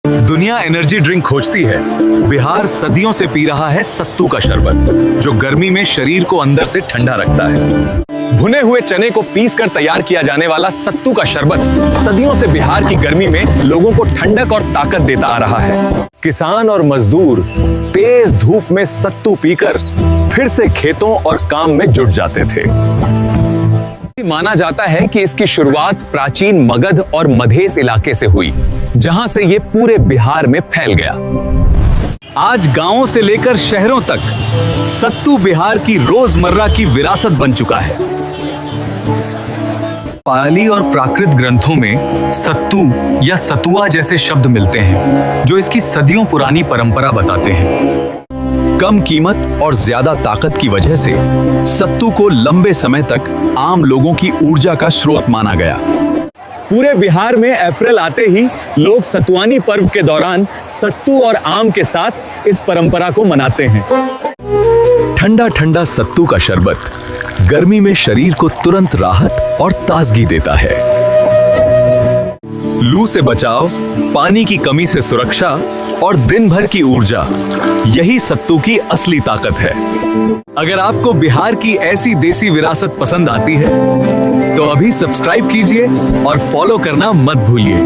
दुनिया energy drink खोजती है, बिहार सदियों से पी रहा है सत्तू का शरबत, जो गर्मी में शरीर को अंदर से ठंडा रखता है। भुने हुए चने को पीसकर तैयार किया जाने वाला सत्तू का शरबत सदियों से बिहार की गर्मी में लोगों को ठंडक और ताकत देता आ रहा है। किसान और मजदूर तेज धूप में सत्तू पीकर फिर से खेतों और काम में जुट जाते थे। माना जाता है कि इसकी शुरुआत प्राचीन मगध और मधेश इलाके से हुई, जहां से ये पूरे बिहार में फैल गया। आज गांवों से लेकर शहरों तक सत्तू बिहार की रोजमर्रा की विरासत बन चुका है। पाली और प्राकृत ग्रंथों में सत्तू या सतुआ जैसे शब्द मिलते हैं, जो इसकी सदियों पुरानी परंपरा बताते हैं। कम कीमत और ज्यादा ताकत की वजह से सत्तू को लंबे समय तक आम लोगों की ऊर्जा का स्रोत माना गया। पूरे बिहार में अप्रैल आते ही लोग सतुआनी पर्व के दौरान सत्तू और आम के साथ इस परंपरा को मनाते हैं। ठंडा ठंडा सत्तू का शरबत गर्मी में शरीर को तुरंत राहत और ताजगी देता है। लू से बचाव, पानी की कमी से सुरक्षा और दिन भर की ऊर्जा, यही सत्तू की असली ताकत है। अगर आपको बिहार की ऐसी देसी विरासत पसंद आती है तो अभी सब्सक्राइब कीजिए और फॉलो करना मत भूलिए।